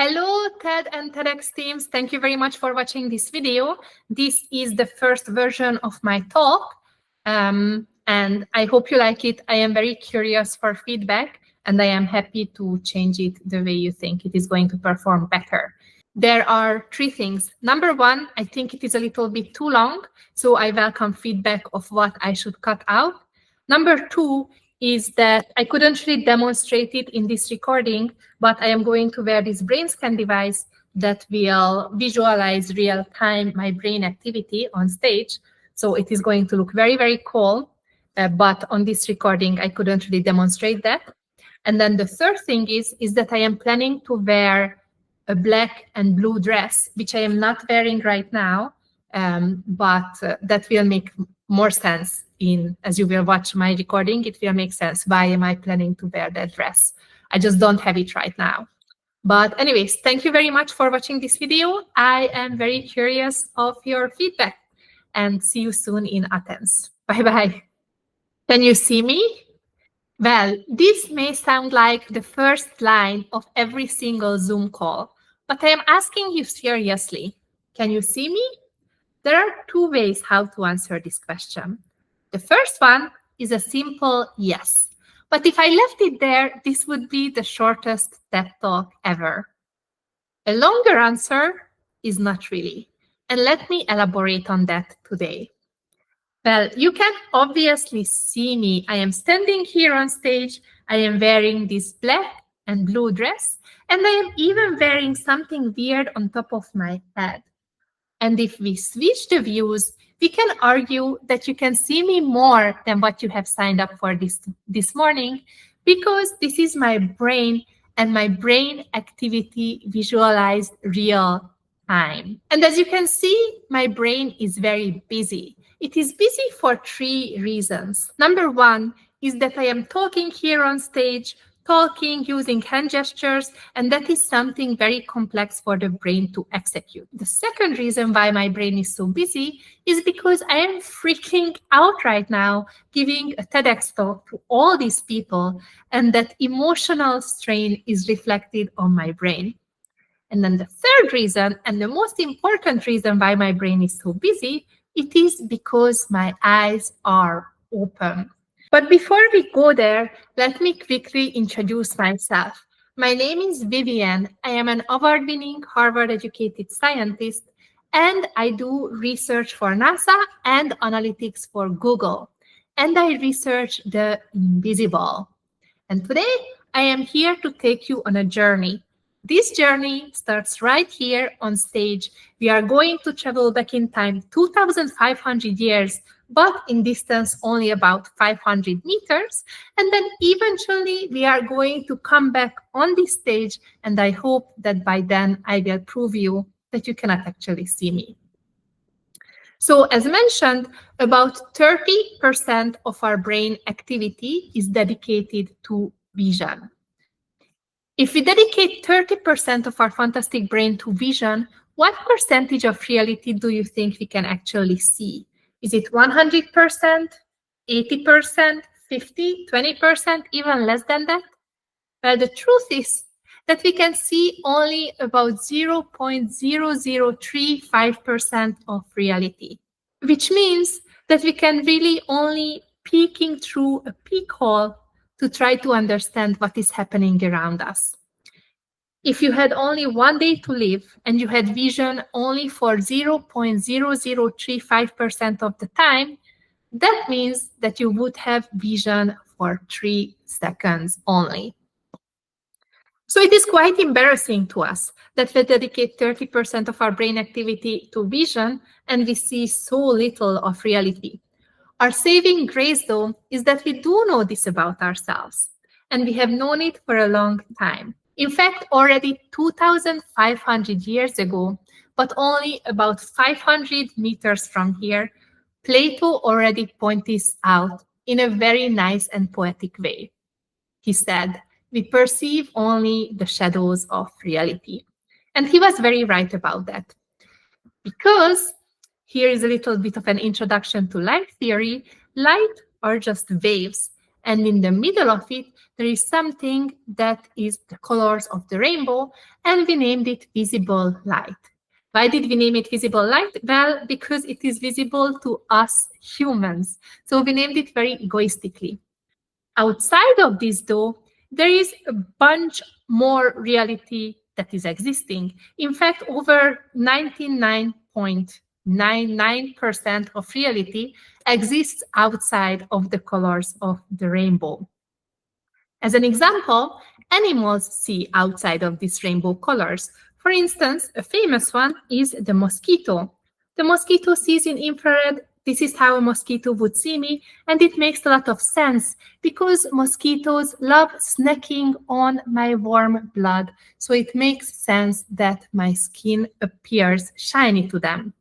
Hello, TED and TEDx teams. Thank you very much for watching this video. This is the first version of my talk, and I hope you like it. I am very curious for feedback, and I am happy to change it the way you think it is going to perform better. There are three things. Number one, I think it is a little bit too long, so I welcome feedback of what I should cut out. Number two is that I couldn't really demonstrate it in this recording, but I am going to wear this brain scan device that will visualize real-time my brain activity on stage. So it is going to look very, very cool, but on this recording, I couldn't really demonstrate that. And then the third thing is that I am planning to wear a black and blue dress, which I am not wearing right now, but that will make more sense as you will watch my recording. It will make sense. Why am I planning to wear that dress? I just don't have it right now. But anyways, thank you very much for watching this video. I am very curious of your feedback and see you soon in Athens. Bye-bye. Can you see me? Well, this may sound like the first line of every single Zoom call, but I am asking you seriously. Can you see me? There are two ways how to answer this question. The first one is a simple yes. But if I left it there, this would be the shortest TED Talk ever. A longer answer is not really. And let me elaborate on that today. Well, you can obviously see me. I am standing here on stage. I am wearing this black and blue dress. And I am even wearing something weird on top of my head. And if we switch the views, we can argue that you can see me more than what you have signed up for this morning, because this is my brain and my brain activity visualized real time. And as you can see, my brain is very busy. It is busy for three reasons. Number one is that I am talking here on stage, talking, using hand gestures, and that is something very complex for the brain to execute. The second reason why my brain is so busy is because I am freaking out right now, giving a TEDx talk to all these people, and that emotional strain is reflected on my brain. And then the third reason, and the most important reason why my brain is so busy, it is because my eyes are open. But before we go there, let me quickly introduce myself. My name is Vivien. I am an award-winning Harvard-educated scientist, and I do research for NASA and analytics for Google. And I research the invisible. And today, I am here to take you on a journey. This journey starts right here on stage. We are going to travel back in time 2,500 years, but in distance only about 500 meters. And then eventually we are going to come back on this stage, and I hope that by then I will prove you that you cannot actually see me. So as mentioned, about 30% of our brain activity is dedicated to vision. If we dedicate 30% of our fantastic brain to vision, what percentage of reality do you think we can actually see? Is it 100%, 80%, 50%, 20%, even less than that? Well, the truth is that we can see only about 0.0035% of reality, which means that we can really only peeking through a peek hole to try to understand what is happening around us. If you had only one day to live and you had vision only for 0.0035% of the time, that means that you would have vision for 3 seconds only. So it is quite embarrassing to us that we dedicate 30% of our brain activity to vision and we see so little of reality. Our saving grace, though, is that we do know this about ourselves, and we have known it for a long time. In fact, already 2,500 years ago, but only about 500 meters from here, Plato already pointed this out in a very nice and poetic way. He said, "We perceive only the shadows of reality." And he was very right about that. Because here is a little bit of an introduction to light theory. Light are just waves, And in the middle of it, there is something that is the colors of the rainbow, and we named it visible light. Why did we name it visible light? Well, because it is visible to us humans. So we named it very egoistically. Outside of this, though, there is a bunch more reality that is existing. In fact, over 99.99% of reality exists outside of the colors of the rainbow. As an example, animals see outside of these rainbow colors. For instance, a famous one is the mosquito. The mosquito sees in infrared. This is how a mosquito would see me, and it makes a lot of sense because mosquitoes love snacking on my warm blood, so it makes sense that my skin appears shiny to them.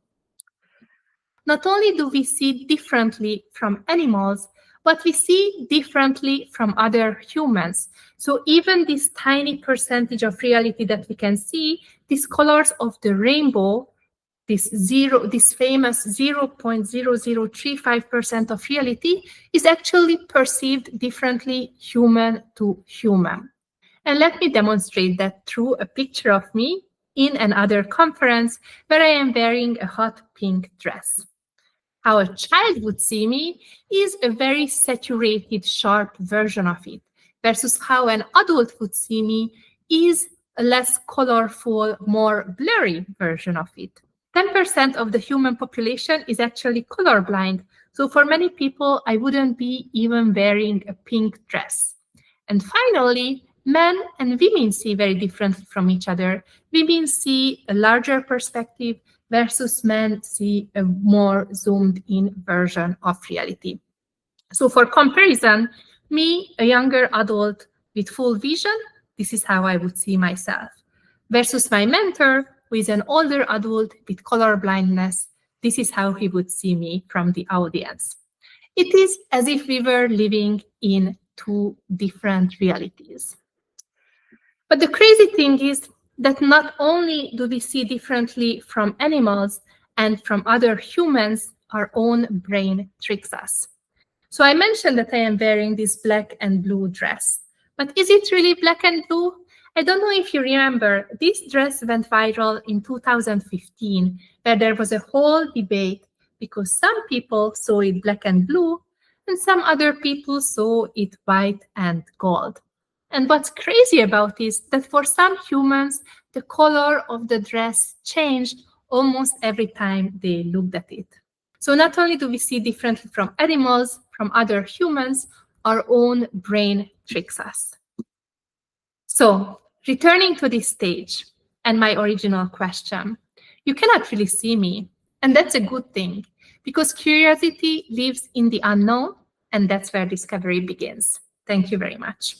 Not only do we see differently from animals, but we see differently from other humans. So even this tiny percentage of reality that we can see, these colors of the rainbow, this famous 0.0035% of reality is actually perceived differently human to human. And let me demonstrate that through a picture of me in another conference where I am wearing a hot pink dress. How a child would see me is a very saturated, sharp version of it, versus how an adult would see me is a less colorful, more blurry version of it. 10% of the human population is actually colorblind. So for many people, I wouldn't be even wearing a pink dress. And finally, men and women see very differently from each other. Women see a larger perspective versus men see a more zoomed in version of reality. So for comparison, me, a younger adult with full vision, this is how I would see myself. Versus my mentor, who is an older adult with color blindness, this is how he would see me from the audience. It is as if we were living in two different realities. But the crazy thing is that not only do we see differently from animals and from other humans, our own brain tricks us. So I mentioned that I am wearing this black and blue dress. But is it really black and blue? I don't know if you remember, this dress went viral in 2015, where there was a whole debate because some people saw it black and blue, and some other people saw it white and gold. And what's crazy about it is that for some humans, the color of the dress changed almost every time they looked at it. So not only do we see differently from animals, from other humans, our own brain tricks us. So returning to this stage and my original question, you cannot really see me, and that's a good thing because curiosity lives in the unknown, and that's where discovery begins. Thank you very much.